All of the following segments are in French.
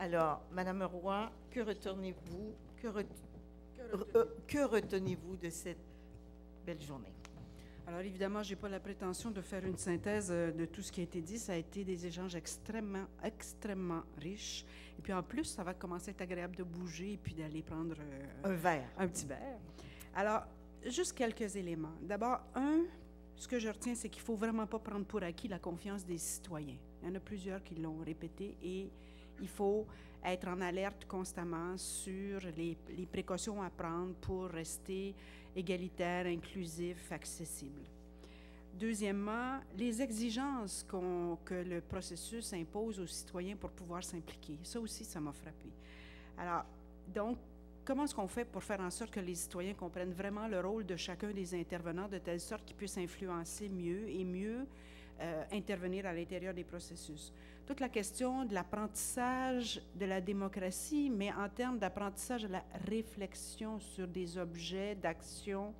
Alors, Madame Roy, que retenez-vous de cette belle journée? Alors, évidemment, je n'ai pas la prétention de faire une synthèse de tout ce qui a été dit. Ça a été des échanges extrêmement, extrêmement riches. Et puis, en plus, ça va commencer à être agréable de bouger et puis d'aller prendre un verre. Un petit verre. Alors, juste quelques éléments. D'abord, ce que je retiens, c'est qu'il ne faut vraiment pas prendre pour acquis la confiance des citoyens. Il y en a plusieurs qui l'ont répété et il faut être en alerte constamment sur les précautions à prendre pour rester égalitaire, inclusif, accessible. Deuxièmement, les exigences que le processus impose aux citoyens pour pouvoir s'impliquer. Ça aussi, ça m'a frappé. Alors, donc, comment est-ce qu'on fait pour faire en sorte que les citoyens comprennent vraiment le rôle de chacun des intervenants de telle sorte qu'ils puissent influencer mieux et mieux intervenir à l'intérieur des processus? Toute la question de l'apprentissage de la démocratie, mais en termes d'apprentissage de la réflexion sur des objets d'action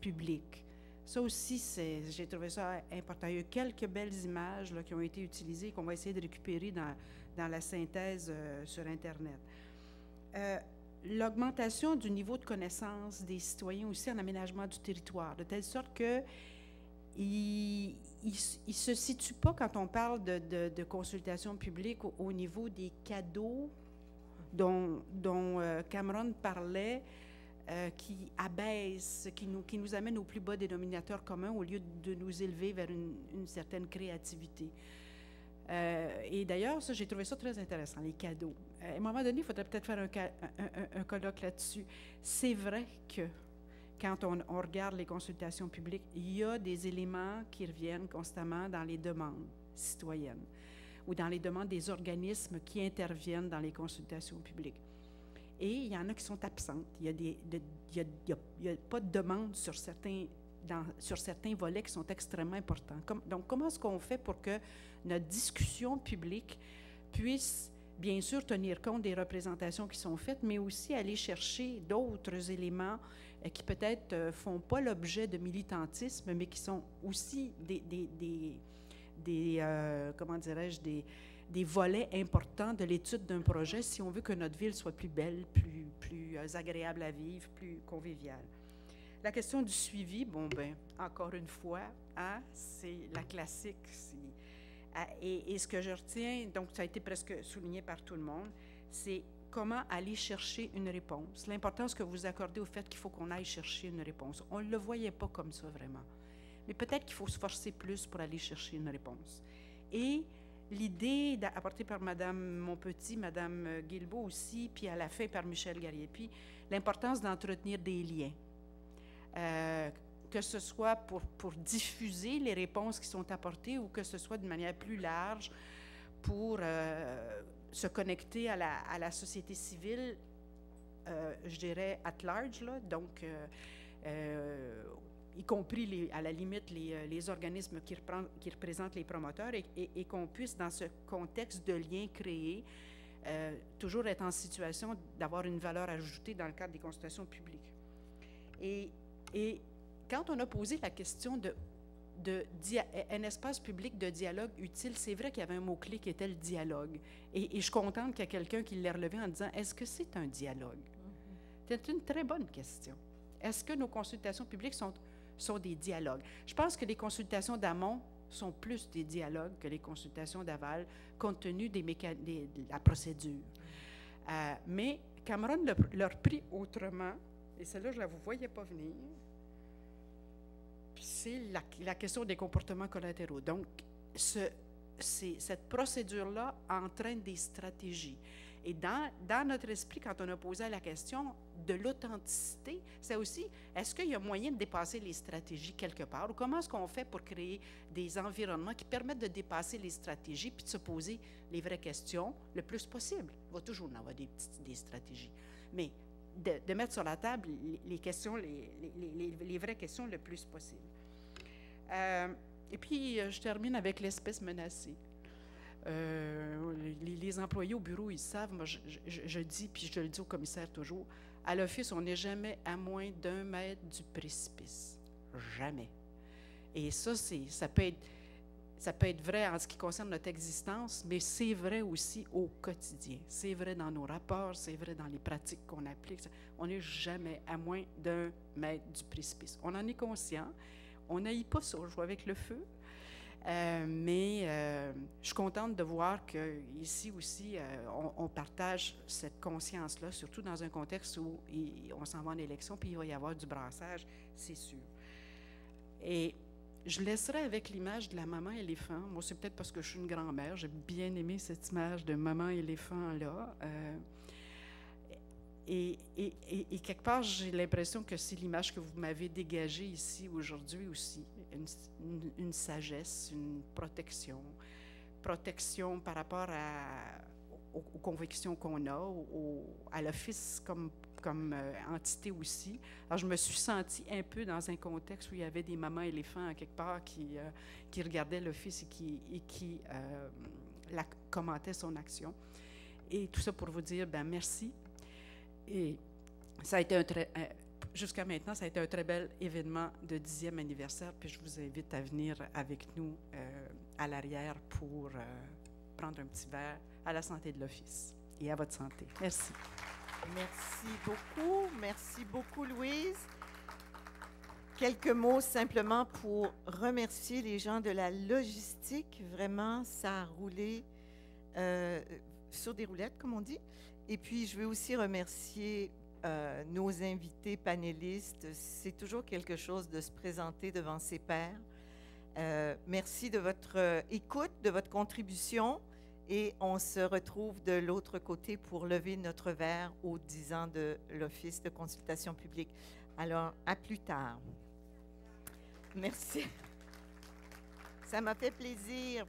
publique. Ça aussi, j'ai trouvé ça important. Il y a quelques belles images là, qui ont été utilisées et qu'on va essayer de récupérer dans la synthèse sur Internet. L'augmentation du niveau de connaissance des citoyens aussi en aménagement du territoire, de telle sorte que il ne se situe pas, quand on parle de consultation publique, au niveau des cadeaux dont Cameron parlait, qui abaisse, qui nous amène au plus bas dénominateur commun au lieu de nous élever vers une certaine créativité. Et d'ailleurs, ça, j'ai trouvé ça très intéressant, les cadeaux. À un moment donné, il faudrait peut-être faire un colloque là-dessus. C'est vrai que quand on regarde les consultations publiques, il y a des éléments qui reviennent constamment dans les demandes citoyennes ou dans les demandes des organismes qui interviennent dans les consultations publiques. Et il y en a qui sont absentes. Il y a pas de demande sur certains volets qui sont extrêmement importants. Donc, comment est-ce qu'on fait pour que notre discussion publique puisse, bien sûr, tenir compte des représentations qui sont faites, mais aussi aller chercher d'autres éléments qui peut-être font pas l'objet de militantisme, mais qui sont aussi comment dirais-je, des volets importants de l'étude d'un projet si on veut que notre ville soit plus belle, plus agréable à vivre, plus conviviale. La question du suivi, bon, ben, encore une fois, hein, c'est la classique. Et ce que je retiens, donc ça a été presque souligné par tout le monde, c'est comment aller chercher une réponse. L'importance que vous accordez au fait qu'il faut qu'on aille chercher une réponse. On ne le voyait pas comme ça vraiment. Mais peut-être qu'il faut se forcer plus pour aller chercher une réponse. Et l'idée apportée par Mme Monpetit, Mme Guilbeault aussi, puis à la fin par Michel Gariepi, l'importance d'entretenir des liens. Que ce soit pour diffuser les réponses qui sont apportées ou que ce soit de manière plus large pour se connecter à la société civile, je dirais at large, là, donc y compris à la limite les organismes qui représentent les promoteurs et qu'on puisse, dans ce contexte de lien créé, toujours être en situation d'avoir une valeur ajoutée dans le cadre des consultations publiques. Et quand on a posé la question un espace public de dialogue utile, c'est vrai qu'il y avait un mot-clé qui était le dialogue. Et je suis contente qu'il y ait quelqu'un qui l'ait relevé en disant, est-ce que c'est un dialogue? C'est une très bonne question. Est-ce que nos consultations publiques sont des dialogues? Je pense que les consultations d'amont sont plus des dialogues que les consultations d'aval, compte tenu de la procédure. Mais Cameron l'a repris autrement, et celle-là, je ne la vous voyais pas venir. C'est la question des comportements collatéraux. Donc, cette procédure-là entraîne des stratégies. Et dans notre esprit, quand on a posé la question de l'authenticité, c'est aussi, est-ce qu'il y a moyen de dépasser les stratégies quelque part? Ou comment est-ce qu'on fait pour créer des environnements qui permettent de dépasser les stratégies puis de se poser les vraies questions le plus possible? Il va toujours en avoir des stratégies. Mais de mettre sur la table les questions, les vraies questions le plus possible. Et puis, je termine avec l'espèce menacée. Les employés au bureau, ils savent, moi je dis, puis je le dis au commissaire toujours, à l'office, on n'est jamais à moins d'1 mètre du précipice. Jamais. Et ça peut être Ça peut être vrai en ce qui concerne notre existence, mais c'est vrai aussi au quotidien. C'est vrai dans nos rapports, c'est vrai dans les pratiques qu'on applique. On n'est jamais à moins d'1 mètre du précipice. On en est conscient. On n'aille pas ça, jouer avec le feu. Mais je suis contente de voir qu'ici aussi, on partage cette conscience-là, surtout dans un contexte où on s'en va en élection, puis il va y avoir du brassage, c'est sûr. Et je laisserai avec l'image de la maman éléphant. Moi, c'est peut-être parce que je suis une grand-mère. J'ai bien aimé cette image de maman éléphant-là. Et quelque part, j'ai l'impression que c'est l'image que vous m'avez dégagée ici aujourd'hui aussi. Une sagesse, une protection. Protection par rapport aux convictions qu'on a, à l'Office comme entité aussi. Alors, je me suis sentie un peu dans un contexte où il y avait des mamans éléphants, quelque part, qui regardaient l'Office et qui commentaient son action. Et tout ça pour vous dire, merci. Et ça a été jusqu'à maintenant, ça a été un très bel événement de 10e anniversaire, puis je vous invite à venir avec nous à l'arrière pour prendre un petit verre à la santé de l'Office et à votre santé. Merci. Merci beaucoup, Louise. Quelques mots simplement pour remercier les gens de la logistique. Vraiment, ça a roulé sur des roulettes, comme on dit. Et puis, je veux aussi remercier nos invités panélistes. C'est toujours quelque chose de se présenter devant ses pairs. Merci de votre écoute, de votre contribution. Et on se retrouve de l'autre côté pour lever notre verre aux 10 ans de l'Office de consultation publique. Alors, à plus tard. Merci. Ça m'a fait plaisir.